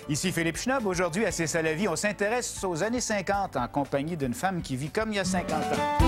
Ici Philippe Schnob. Aujourd'hui, à C'est ça la vie, on s'intéresse aux années 50 en compagnie d'une femme qui vit comme il y a 50 ans.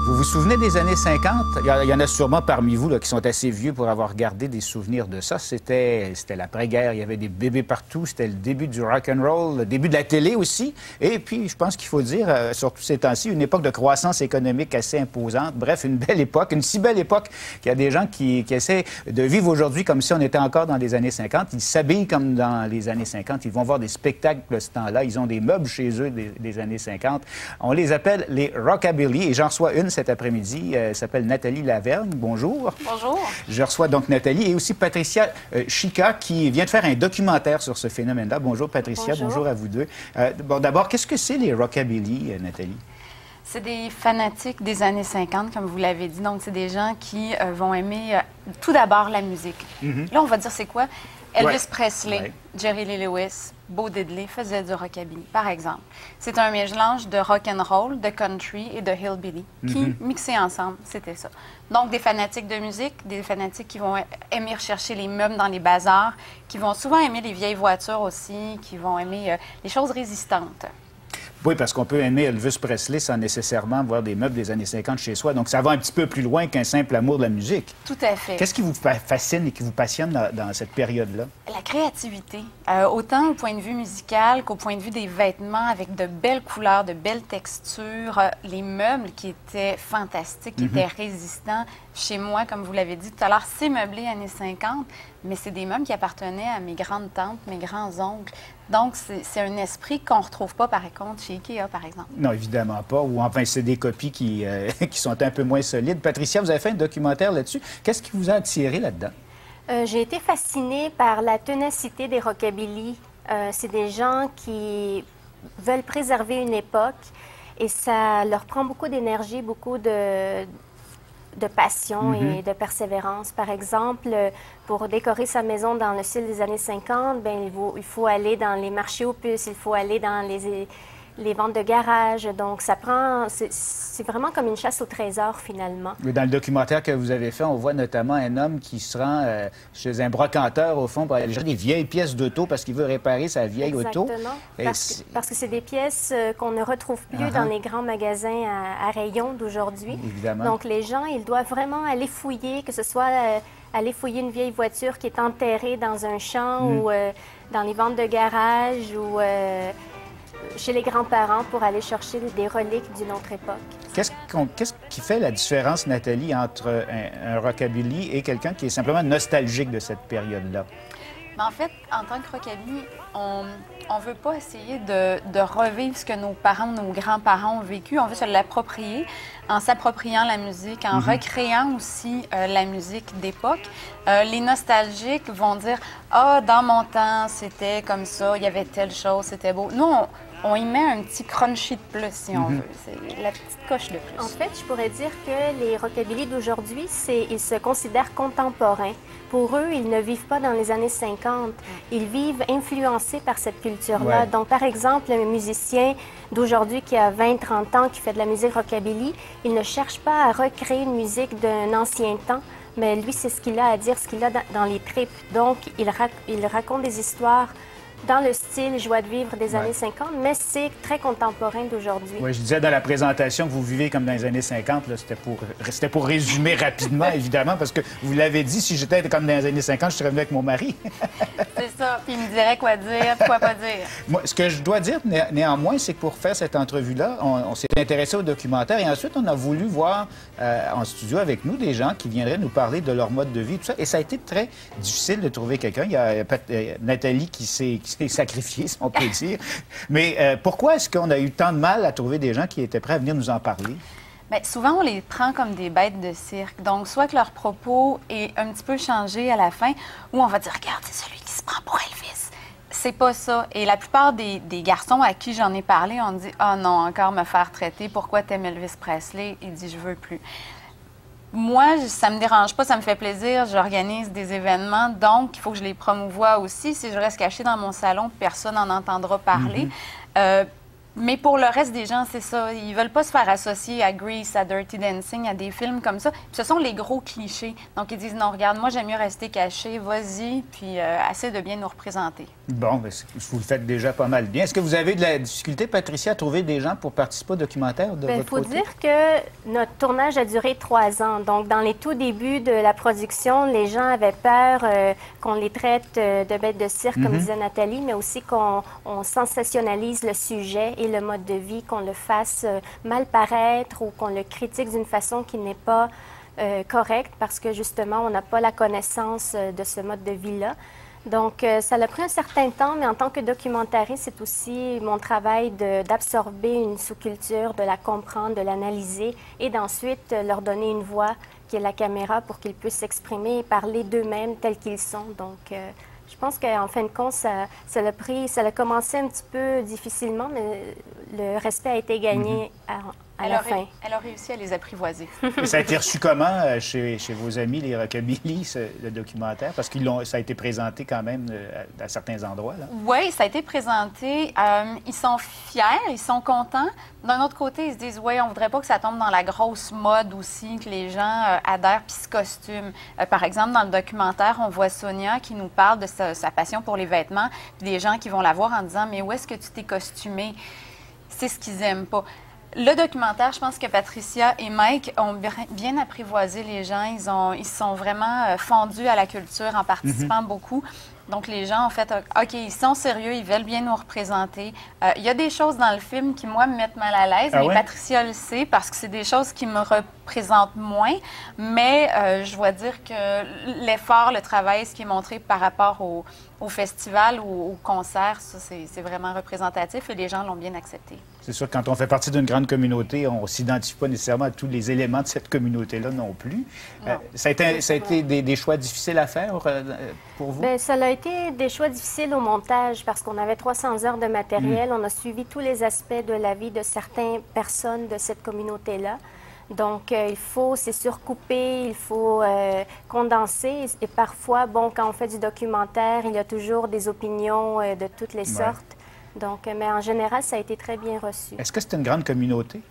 Vous vous souvenez des années 50? Il y en a sûrement parmi vous là, qui sont assez vieux pour avoir gardé des souvenirs de ça. C'était l'après-guerre, il y avait des bébés partout, c'était le début du rock and roll, le début de la télé aussi. Et puis, je pense qu'il faut dire, surtout ces temps-ci, une époque de croissance économique assez imposante. Bref, une belle époque, une si belle époque qu'il y a des gens qui essaient de vivre aujourd'hui comme si on était encore dans les années 50. Ils s'habillent comme dans les années 50. Ils vont voir des spectacles de ce temps-là. Ils ont des meubles chez eux des années 50. On les appelle les rockabilly. Et j'en reçois une cet après-midi. Elle s'appelle Nathalie Lavergne. Bonjour. Bonjour. Je reçois donc Nathalie et aussi Patricia Chica qui vient de faire un documentaire sur ce phénomène-là. Bonjour Patricia, bonjour à vous deux. Bon, d'abord, qu'est-ce que c'est les rockabilly, Nathalie? C'est des fanatiques des années 50, comme vous l'avez dit. Donc, c'est des gens qui vont aimer tout d'abord la musique. Là, on va dire c'est quoi? Elvis Presley, Jerry Lee Lewis, Bo Diddley faisaient du rockabilly, par exemple. C'est un mélange de rock and roll, de country et de hillbilly qui, mixés ensemble, c'était ça. Donc, des fanatiques de musique, des fanatiques qui vont aimer rechercher les meubles dans les bazars, qui vont souvent aimer les vieilles voitures aussi, qui vont aimer les choses résistantes. Oui, parce qu'on peut aimer Elvis Presley sans nécessairement voir des meubles des années 50 chez soi. Donc, ça va un petit peu plus loin qu'un simple amour de la musique. Tout à fait. Qu'est-ce qui vous fascine et qui vous passionne dans cette période-là? La créativité. Autant au point de vue musical qu'au point de vue des vêtements avec de belles couleurs, de belles textures. Les meubles qui étaient fantastiques, qui étaient résistants. Chez moi, comme vous l'avez dit tout à l'heure, c'est meublé années 50, mais c'est des meubles qui appartenaient à mes grandes-tantes, mes grands-oncles. Donc, c'est un esprit qu'on ne retrouve pas, par contre, chez Ikea, par exemple. Non, évidemment pas. Ou enfin, c'est des copies qui sont un peu moins solides. Patricia, vous avez fait un documentaire là-dessus. Qu'est-ce qui vous a attiré là-dedans? J'ai été fascinée par la ténacité des rockabilly. C'est des gens qui veulent préserver une époque et ça leur prend beaucoup d'énergie, beaucoup de passion et de persévérance. Par exemple, pour décorer sa maison dans le style des années 50, bien, il faut aller dans les marchés aux puces, il faut aller dans les ventes de garage. Donc, ça prend... C'est vraiment comme une chasse au trésor, finalement. Dans le documentaire que vous avez fait, on voit notamment un homme qui se rend chez un brocanteur, au fond, pour aller chercher des vieilles pièces d'auto parce qu'il veut réparer sa vieille auto. Exactement. Parce que c'est des pièces qu'on ne retrouve plus dans les grands magasins à rayons d'aujourd'hui. Évidemment. Donc, les gens, ils doivent vraiment aller fouiller, que ce soit... aller fouiller une vieille voiture qui est enterrée dans un champ ou dans les ventes de garage ou chez les grands-parents pour aller chercher des reliques d'une autre époque. Qu'est-ce qui fait la différence, Nathalie, entre un rockabilly et quelqu'un qui est simplement nostalgique de cette période-là? En fait, en tant que rockabilly, on ne veut pas essayer de revivre ce que nos parents, nos grands-parents ont vécu. On veut se l'approprier en s'appropriant la musique, en recréant aussi la musique d'époque. Les nostalgiques vont dire « Ah, dans mon temps, c'était comme ça, il y avait telle chose, c'était beau. » Nous, on y met un petit crunchy de plus, si on veut. C'est la petite coche de plus. En fait, je pourrais dire que les rockabilly d'aujourd'hui, ils se considèrent contemporains. Pour eux, ils ne vivent pas dans les années 50. Ils vivent influencés par cette culture-là. Ouais. Donc, par exemple, un musicien d'aujourd'hui qui a 20-30 ans, qui fait de la musique rockabilly, il ne cherche pas à recréer une musique d'un ancien temps, mais lui, c'est ce qu'il a à dire, ce qu'il a dans les tripes. Donc, il raconte des histoires dans le style joie de vivre des années 50, mais c'est très contemporain d'aujourd'hui. Oui, je disais dans la présentation que vous vivez comme dans les années 50, c'était pour résumer rapidement, évidemment, parce que vous l'avez dit, si j'étais comme dans les années 50, je serais venu avec mon mari. C'est ça, puis il me dirait quoi dire, quoi pas dire. Moi, ce que je dois dire néanmoins, c'est que pour faire cette entrevue-là, on s'est intéressé au documentaire et ensuite on a voulu voir en studio avec nous des gens qui viendraient nous parler de leur mode de vie, tout ça. Et ça a été très difficile de trouver quelqu'un. Il y a Nathalie qui s'est sacrifiée, si on peut dire. Mais pourquoi est-ce qu'on a eu tant de mal à trouver des gens qui étaient prêts à venir nous en parler? Bien, souvent, on les prend comme des bêtes de cirque. Donc, soit que leur propos est un petit peu changé à la fin, ou on va dire « Regarde, c'est celui qui se prend pour Elvis ». C'est pas ça. Et la plupart des garçons à qui j'en ai parlé ont dit « Ah non, encore me faire traiter, pourquoi t'aimes Elvis Presley? » Il dit « Je veux plus ». Moi, ça me dérange pas, ça me fait plaisir. J'organise des événements, donc il faut que je les promouvoie aussi. Si je reste cachée dans mon salon, personne n'en entendra parler. Mais pour le reste des gens, c'est ça. Ils veulent pas se faire associer à Grease, à Dirty Dancing, à des films comme ça. Puis ce sont les gros clichés. Donc, ils disent, non, regarde, moi, j'aime mieux rester caché. Vas-y, puis essaie de bien nous représenter. Bon, bien, vous le faites déjà pas mal bien. Est-ce que vous avez de la difficulté, Patricia, à trouver des gens pour participer au documentaire de votre côté? Il faut dire que notre tournage a duré 3 ans. Donc, dans les tout débuts de la production, les gens avaient peur qu'on les traite de bêtes de cirque, comme disait Nathalie, mais aussi qu'on sensationnalise le sujet et le mode de vie, qu'on le fasse mal paraître ou qu'on le critique d'une façon qui n'est pas correcte parce que, justement, on n'a pas la connaissance de ce mode de vie-là. Donc, ça a pris un certain temps, mais en tant que documentariste, c'est aussi mon travail d'absorber une sous-culture, de la comprendre, de l'analyser et d'ensuite leur donner une voix qui est la caméra pour qu'ils puissent s'exprimer et parler d'eux-mêmes tels qu'ils sont. Donc, je pense qu'en fin de compte, ça a commencé un petit peu difficilement, mais le respect a été gagné à la fin. Elle a réussi à les apprivoiser. Et ça a été reçu comment chez vos amis, les Rockabilly, le documentaire? Parce que ça a été présenté quand même à certains endroits. Oui, ça a été présenté. Ils sont fiers, ils sont contents. D'un autre côté, ils se disent, oui, on voudrait pas que ça tombe dans la grosse mode aussi, que les gens adhèrent puis se costument. Par exemple, dans le documentaire, on voit Sonia qui nous parle de sa passion pour les vêtements, puis des gens qui vont la voir en disant, mais où est-ce que tu t'es costumée? C'est ce qu'ils aiment pas. Le documentaire, je pense que Patricia et Mike ont bien apprivoisé les gens. Ils sont vraiment fondus à la culture en participant beaucoup. Donc, les gens ont fait, OK, ils sont sérieux, ils veulent bien nous représenter. Il y a des choses dans le film qui, moi, me mettent mal à l'aise, mais Patricia le sait parce que c'est des choses qui me représentent moins. Mais je dois dire que l'effort, le travail, ce qui est montré par rapport au festival ou au concert, ça, c'est vraiment représentatif et les gens l'ont bien accepté. C'est sûr que quand on fait partie d'une grande communauté, on ne s'identifie pas nécessairement à tous les éléments de cette communauté-là non plus. Non. Ça a été des choix difficiles à faire pour vous? Bien, ça a été des choix difficiles au montage parce qu'on avait 300 heures de matériel. On a suivi tous les aspects de la vie de certaines personnes de cette communauté-là. Donc, c'est surcoupé, il faut condenser. Et parfois, bon, quand on fait du documentaire, il y a toujours des opinions de toutes les sortes. Donc, mais en général, ça a été très bien reçu. Est-ce que c'est une grande communauté?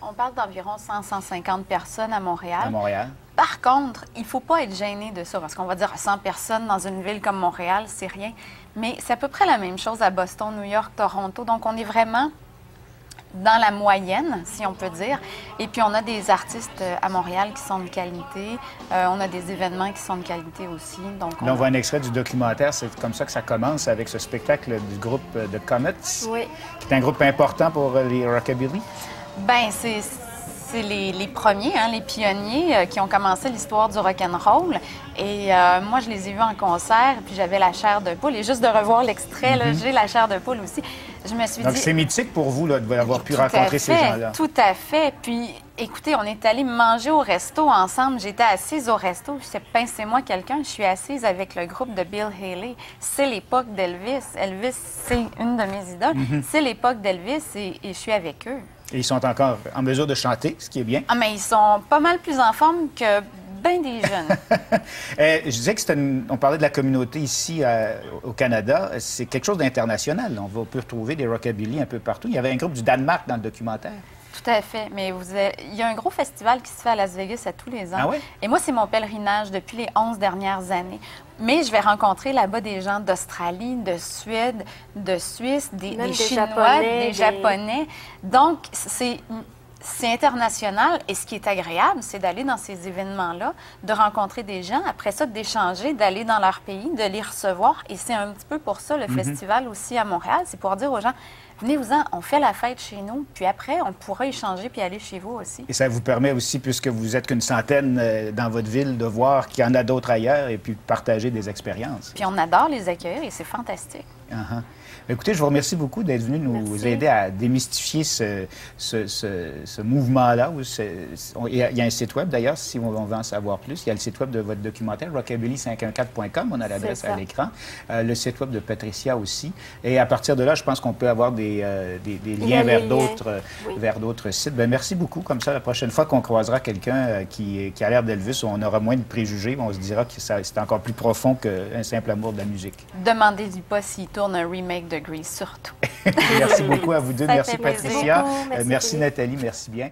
On parle d'environ 100-150 personnes à Montréal. À Montréal. Par contre, il ne faut pas être gêné de ça, parce qu'on va dire 100 personnes dans une ville comme Montréal, c'est rien. Mais c'est à peu près la même chose à Boston, New York, Toronto. Donc, on est vraiment dans la moyenne, si on peut dire. Et puis, on a des artistes à Montréal qui sont de qualité. On a des événements qui sont de qualité aussi. Donc, là, on voit un extrait du documentaire. C'est comme ça que ça commence avec ce spectacle du groupe de Comets, qui est un groupe important pour les Rockabilly. Bien, c'est les premiers, hein, les pionniers qui ont commencé l'histoire du rock'n'roll. Et moi, je les ai vus en concert, puis j'avais la chair de poule. Et juste de revoir l'extrait, j'ai la chair de poule aussi. Je me suis dit... Donc, c'est mythique pour vous là, d'avoir pu rencontrer ces gens-là. Tout à fait. Puis, écoutez, on est allés manger au resto ensemble. J'étais assise au resto. Je sais, pincez-moi quelqu'un. Je suis assise avec le groupe de Bill Haley. C'est l'époque d'Elvis. Elvis, c'est une de mes idoles. C'est l'époque d'Elvis et je suis avec eux. Et ils sont encore en mesure de chanter, ce qui est bien. Ah, mais ils sont pas mal plus en forme que bien des jeunes. Je disais que on parlait de la communauté ici au Canada. C'est quelque chose d'international. On peut retrouver des rockabilly un peu partout. Il y avait un groupe du Danemark dans le documentaire. Tout à fait. Mais il y a un gros festival qui se fait à Las Vegas à tous les ans. Ah oui? Et moi, c'est mon pèlerinage depuis les 11 dernières années. Mais je vais rencontrer là-bas des gens d'Australie, de Suède, de Suisse, des Chinois, des Japonais. Donc, c'est international et ce qui est agréable, c'est d'aller dans ces événements-là, de rencontrer des gens, après ça, d'échanger, d'aller dans leur pays, de les recevoir. Et c'est un petit peu pour ça le festival aussi à Montréal, c'est pour dire aux gens, venez-vous-en, on fait la fête chez nous, puis après, on pourra échanger puis aller chez vous aussi. Et ça vous permet aussi, puisque vous êtes qu'une centaine dans votre ville, de voir qu'il y en a d'autres ailleurs et puis de partager des expériences. Puis on adore les accueillir et c'est fantastique. Écoutez, je vous remercie beaucoup d'être venu nous aider à démystifier ce mouvement-là. Il y a un site web, d'ailleurs, si on veut en savoir plus. Il y a le site web de votre documentaire, rockabilly514.com. On a l'adresse à l'écran. Le site web de Patricia aussi. Et à partir de là, je pense qu'on peut avoir des liens vers d'autres sites. Bien, merci beaucoup. Comme ça, la prochaine fois qu'on croisera quelqu'un qui a l'air d'Elvis, on aura moins de préjugés. On se dira que c'est encore plus profond qu'un simple amour de la musique. Demandez-lui pas s'il tourne un remake de Grease, surtout. Merci beaucoup à vous deux. Merci Patricia. Nathalie, merci bien.